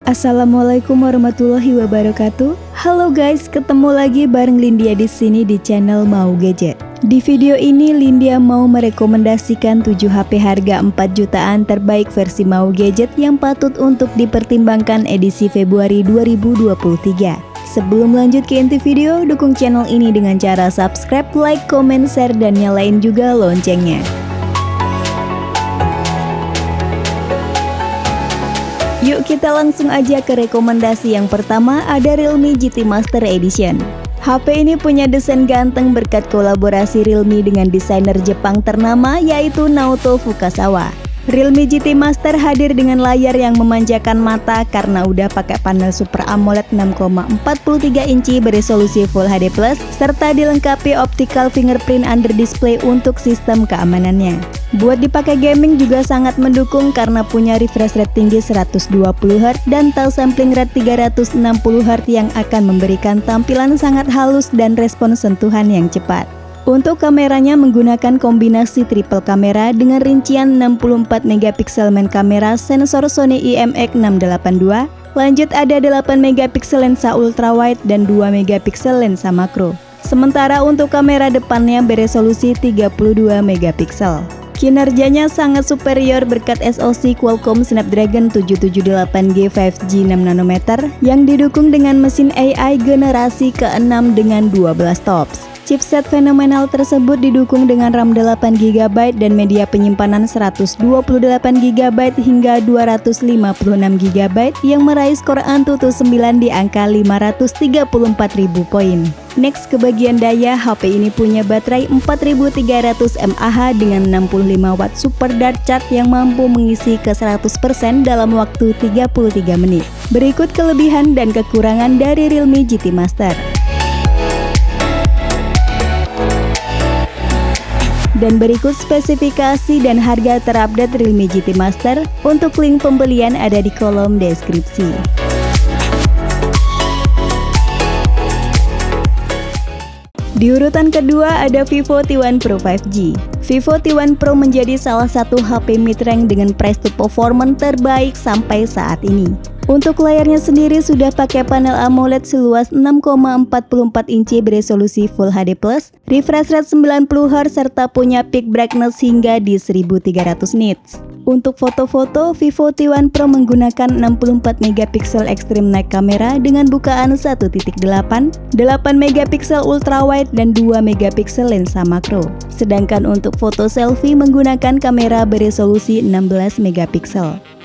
Assalamualaikum warahmatullahi wabarakatuh. Halo guys, ketemu lagi bareng Lindia di sini di channel Mau Gadget. Di video ini Lindia mau merekomendasikan 7 HP harga 4 jutaan terbaik versi Mau Gadget yang patut untuk dipertimbangkan edisi Februari 2023. Sebelum lanjut ke inti video, dukung channel ini dengan cara subscribe, like, komen, share, dan nyalain juga loncengnya. Yuk kita langsung aja ke rekomendasi yang pertama, ada Realme GT Master Edition. HP ini punya desain ganteng berkat kolaborasi Realme dengan desainer Jepang ternama yaitu Naoto Fukasawa. Realme GT Master hadir dengan layar yang memanjakan mata karena udah pakai panel Super AMOLED 6,43 inci beresolusi Full HD+, serta dilengkapi optical fingerprint under display untuk sistem keamanannya. Buat dipakai gaming juga sangat mendukung karena punya refresh rate tinggi 120Hz dan touch sampling rate 360Hz yang akan memberikan tampilan sangat halus dan respons sentuhan yang cepat. Untuk kameranya menggunakan kombinasi triple kamera dengan rincian 64MP main kamera sensor Sony IMX682, lanjut ada 8MP lensa ultrawide dan 2MP lensa makro. Sementara untuk kamera depannya beresolusi 32MP. Kinerjanya sangat superior berkat SoC Qualcomm Snapdragon 778G 5G 6nm yang didukung dengan mesin AI generasi ke-6 dengan 12 TOPS. Chipset fenomenal tersebut didukung dengan RAM 8GB dan media penyimpanan 128GB hingga 256GB yang meraih skor Antutu 9 di angka 534.000 poin. Next, ke bagian daya, HP ini punya baterai 4300 mAh dengan 65W Super Dart Charge yang mampu mengisi ke 100% dalam waktu 33 menit. Berikut kelebihan dan kekurangan dari Realme GT Master. Dan berikut spesifikasi dan harga terupdate Realme GT Master. Untuk link pembelian ada di kolom deskripsi. Di urutan kedua ada Vivo T1 Pro 5G. Vivo T1 Pro menjadi salah satu HP mid-range dengan price to performance terbaik sampai saat ini. Untuk layarnya sendiri sudah pakai panel AMOLED seluas 6,44 inci beresolusi Full HD+, refresh rate 90Hz serta punya peak brightness hingga di 1300 nits. Untuk foto-foto, Vivo T1 Pro menggunakan 64MP extreme night kamera dengan bukaan 1.8, 8MP ultrawide dan 2MP lensa makro. Sedangkan untuk foto selfie menggunakan kamera beresolusi 16MP.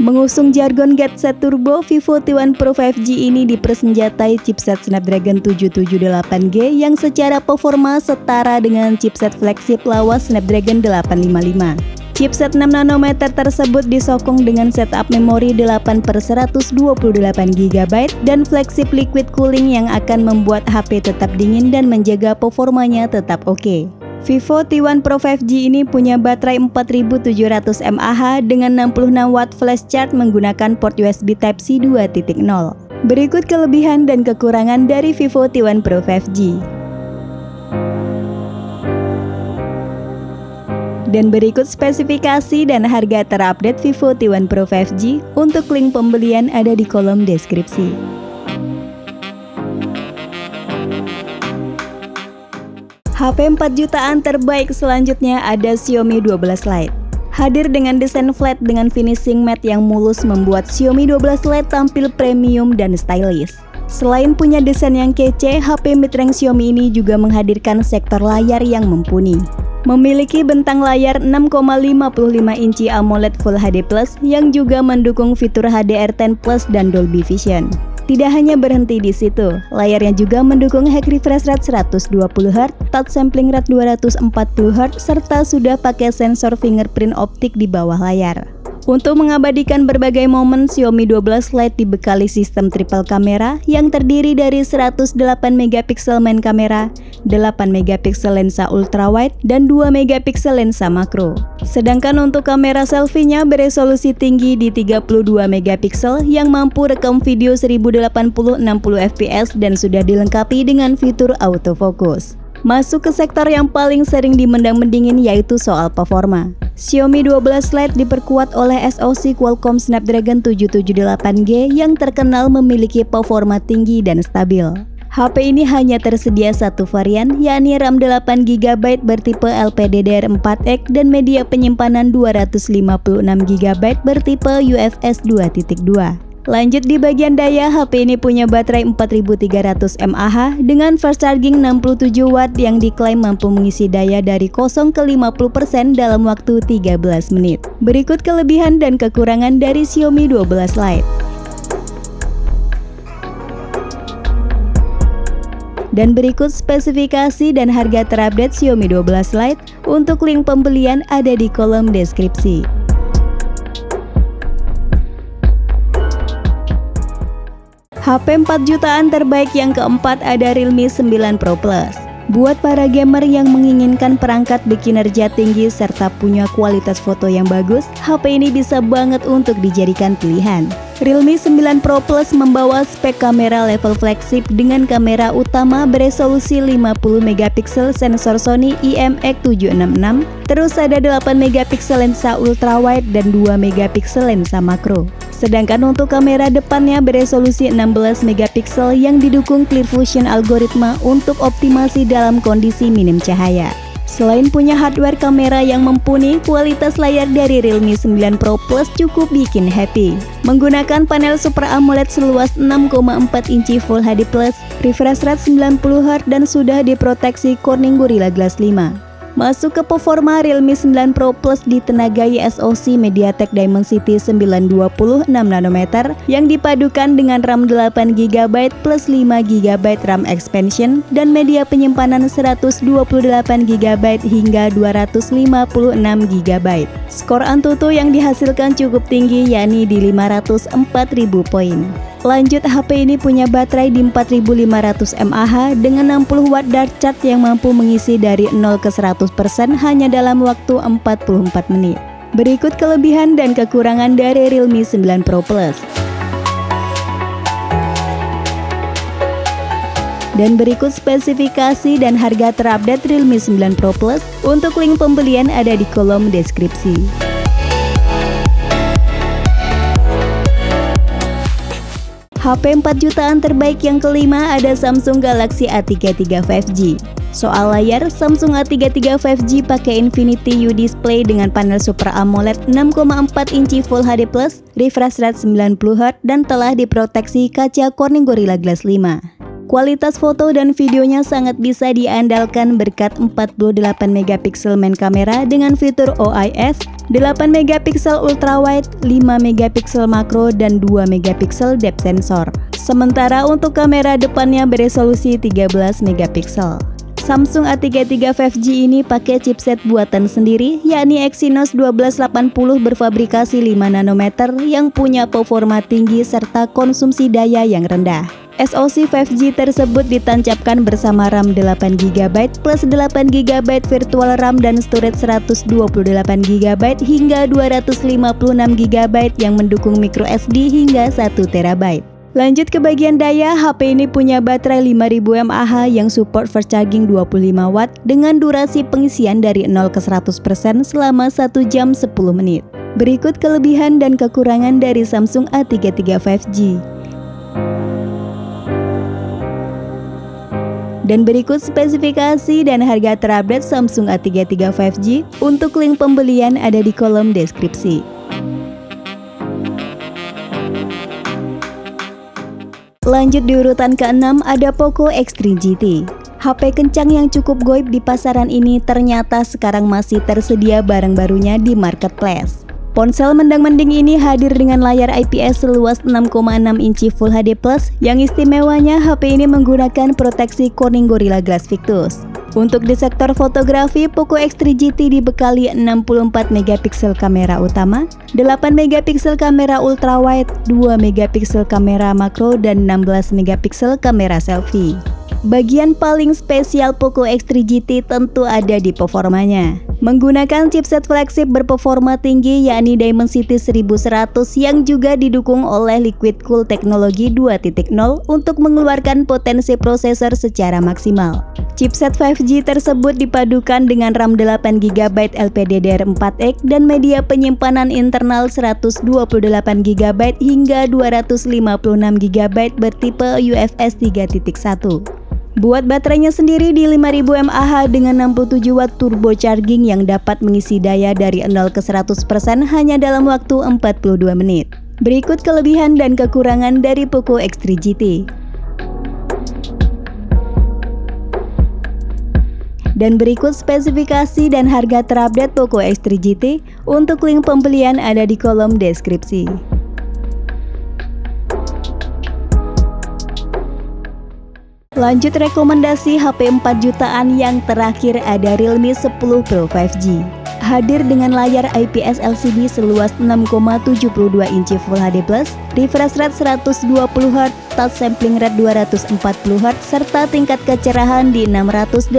Mengusung jargon Gadset Turbo, Vivo T1 Pro 5G ini dipersenjatai chipset Snapdragon 778G yang secara performa setara dengan chipset flagship lawas Snapdragon 855. Chipset 6nm tersebut disokong dengan setup memori 8/128GB dan flagship liquid cooling yang akan membuat HP tetap dingin dan menjaga performanya tetap oke. Vivo T1 Pro 5G ini punya baterai 4700 mAh dengan 66W flash charge menggunakan port USB Type-C 2.0. Berikut kelebihan dan kekurangan dari Vivo T1 Pro 5G. Dan berikut spesifikasi dan harga terupdate Vivo T1 Pro 5G. Untuk link pembelian ada di kolom deskripsi. HP 4 jutaan terbaik selanjutnya ada Xiaomi 12 Lite. Hadir dengan desain flat dengan finishing matte yang mulus membuat Xiaomi 12 Lite tampil premium dan stylish. Selain punya desain yang kece, HP mid-range Xiaomi ini juga menghadirkan sektor layar yang mumpuni. Memiliki bentang layar 6,55 inci AMOLED Full HD+, yang juga mendukung fitur HDR10+ dan Dolby Vision. Tidak hanya berhenti di situ, layarnya juga mendukung high refresh rate 120Hz, touch sampling rate 240Hz, serta sudah pakai sensor fingerprint optik di bawah layar. Untuk mengabadikan berbagai momen, Xiaomi 12 Lite dibekali sistem triple kamera yang terdiri dari 108MP main kamera, 8MP lensa ultrawide, dan 2MP lensa makro. Sedangkan untuk kamera selfie-nya beresolusi tinggi di 32MP yang mampu rekam video 1080-60fps dan sudah dilengkapi dengan fitur autofocus. Masuk ke sektor yang paling sering dimendang-mendingin yaitu soal performa. Xiaomi 12 Lite diperkuat oleh SoC Qualcomm Snapdragon 778G yang terkenal memiliki performa tinggi dan stabil. HP ini hanya tersedia satu varian, yakni RAM 8GB bertipe LPDDR4X dan media penyimpanan 256GB bertipe UFS 2.2. Lanjut di bagian daya, HP ini punya baterai 4300 mAh dengan fast charging 67 Watt yang diklaim mampu mengisi daya dari 0 ke 50% dalam waktu 13 menit. Berikut kelebihan dan kekurangan dari Xiaomi 12 Lite. Dan berikut spesifikasi dan harga terupdate Xiaomi 12 Lite. Untuk link pembelian ada di kolom deskripsi. HP 4 jutaan terbaik yang keempat ada Realme 9 Pro Plus. Buat para gamer yang menginginkan perangkat berkinerja tinggi serta punya kualitas foto yang bagus, HP ini bisa banget untuk dijadikan pilihan. Realme 9 Pro Plus membawa spek kamera level flagship dengan kamera utama beresolusi 50MP sensor Sony IMX766, terus ada 8MP lensa ultrawide dan 2MP lensa makro. Sedangkan untuk kamera depannya beresolusi 16MP yang didukung Clear Fusion algoritma untuk optimasi dalam kondisi minim cahaya. Selain punya hardware kamera yang mumpuni, kualitas layar dari Realme 9 Pro Plus cukup bikin happy. Menggunakan panel Super AMOLED seluas 6,4 inci Full HD+, refresh rate 90Hz dan sudah diproteksi Corning Gorilla Glass 5. Masuk ke performa, Realme 9 Pro Plus ditenagai SoC MediaTek Dimensity 920 6nm yang dipadukan dengan RAM 8GB plus 5GB RAM expansion dan media penyimpanan 128GB hingga 256GB. Skor Antutu yang dihasilkan cukup tinggi, yakni di 504.000 poin. Lanjut, HP ini punya baterai di 4500 mAh dengan 60 Watt Dart Charge yang mampu mengisi dari 0 ke 100% hanya dalam waktu 44 menit. Berikut kelebihan dan kekurangan dari Realme 9 Pro Plus. Dan berikut spesifikasi dan harga terupdate Realme 9 Pro Plus. Untuk link pembelian ada di kolom deskripsi. HP 4 jutaan terbaik yang kelima ada Samsung Galaxy A33 5G. Soal layar, Samsung A33 5G pakai Infinity U Display dengan panel Super AMOLED 6,4 inci Full HD+, refresh rate 90Hz dan telah diproteksi kaca Corning Gorilla Glass 5. Kualitas foto dan videonya sangat bisa diandalkan berkat 48MP main kamera dengan fitur OIS, 8MP ultrawide, 5MP makro, dan 2MP depth sensor. Sementara untuk kamera depannya beresolusi 13MP. Samsung A33 5G ini pakai chipset buatan sendiri, yakni Exynos 1280 berfabrikasi 5nm yang punya performa tinggi serta konsumsi daya yang rendah. SoC 5G tersebut ditancapkan bersama RAM 8GB plus 8GB virtual RAM dan storage 128GB hingga 256GB yang mendukung microSD hingga 1TB. Lanjut ke bagian daya, HP ini punya baterai 5000 mAh yang support fast charging 25 Watt dengan durasi pengisian dari 0 ke 100% selama 1 jam 10 menit. Berikut kelebihan dan kekurangan dari Samsung A33 5G. Dan berikut spesifikasi dan harga terupdate Samsung A33 5G. Untuk link pembelian ada di kolom deskripsi. Lanjut di urutan ke-6 ada Poco X3 GT. HP kencang yang cukup goib di pasaran ini ternyata sekarang masih tersedia barang barunya di marketplace. Ponsel mendang-mending ini hadir dengan layar IPS seluas 6,6 inci Full HD+, yang istimewanya HP ini menggunakan proteksi Corning Gorilla Glass Victus. Untuk di sektor fotografi, Poco X3 GT dibekali 64MP kamera utama, 8MP kamera ultrawide, 2MP kamera makro, dan 16MP kamera selfie. Bagian paling spesial Poco X3 GT tentu ada di performanya. Menggunakan chipset flagship berperforma tinggi yakni Dimensity 1100 yang juga didukung oleh Liquid Cool teknologi 2.0 untuk mengeluarkan potensi prosesor secara maksimal. Chipset 5G tersebut dipadukan dengan RAM 8GB LPDDR4X dan media penyimpanan internal 128GB hingga 256GB bertipe UFS 3.1. Buat baterainya sendiri di 5000 mAh dengan 67 watt turbo charging yang dapat mengisi daya dari 0 ke 100% hanya dalam waktu 42 menit. Berikut kelebihan dan kekurangan dari Poco X3 GT. Dan berikut spesifikasi dan harga terupdate Poco X3 GT. Untuk link pembelian ada di kolom deskripsi. Lanjut rekomendasi HP 4 jutaan yang terakhir ada Realme 10 Pro 5G. Hadir dengan layar IPS LCD seluas 6,72 inci Full HD+, refresh rate 120Hz, touch sampling rate 240Hz, serta tingkat kecerahan di 680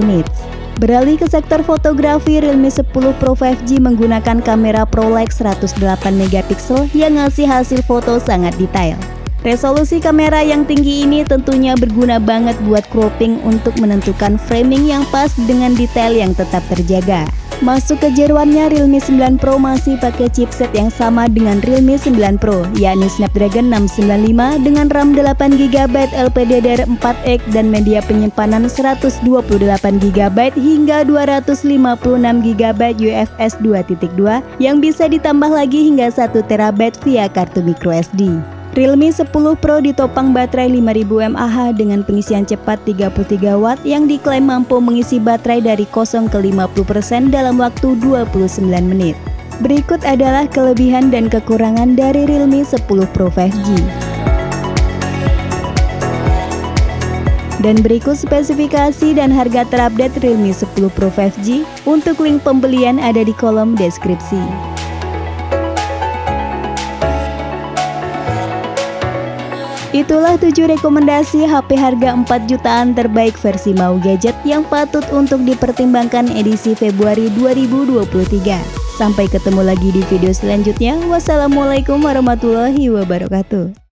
nits. Beralih ke sektor fotografi, Realme 10 Pro 5G menggunakan kamera ProLens 108MP yang ngasih hasil foto sangat detail. Resolusi kamera yang tinggi ini tentunya berguna banget buat cropping untuk menentukan framing yang pas dengan detail yang tetap terjaga. Masuk ke jeruannya, Realme 9 Pro masih pakai chipset yang sama dengan Realme 9 Pro, yakni Snapdragon 695 dengan RAM 8GB LPDDR4X dan media penyimpanan 128GB hingga 256GB UFS 2.2 yang bisa ditambah lagi hingga 1TB via kartu microSD. Realme 10 Pro ditopang baterai 5000 mAh dengan pengisian cepat 33 watt yang diklaim mampu mengisi baterai dari 0 ke 50% dalam waktu 29 menit. Berikut adalah kelebihan dan kekurangan dari Realme 10 Pro 5G. Dan berikut spesifikasi dan harga terupdate Realme 10 Pro 5G. Untuk link pembelian ada di kolom deskripsi. Itulah 7 rekomendasi HP harga 4 jutaan terbaik versi Mau Gadget yang patut untuk dipertimbangkan edisi Februari 2023. Sampai ketemu lagi di video selanjutnya. Wassalamualaikum warahmatullahi wabarakatuh.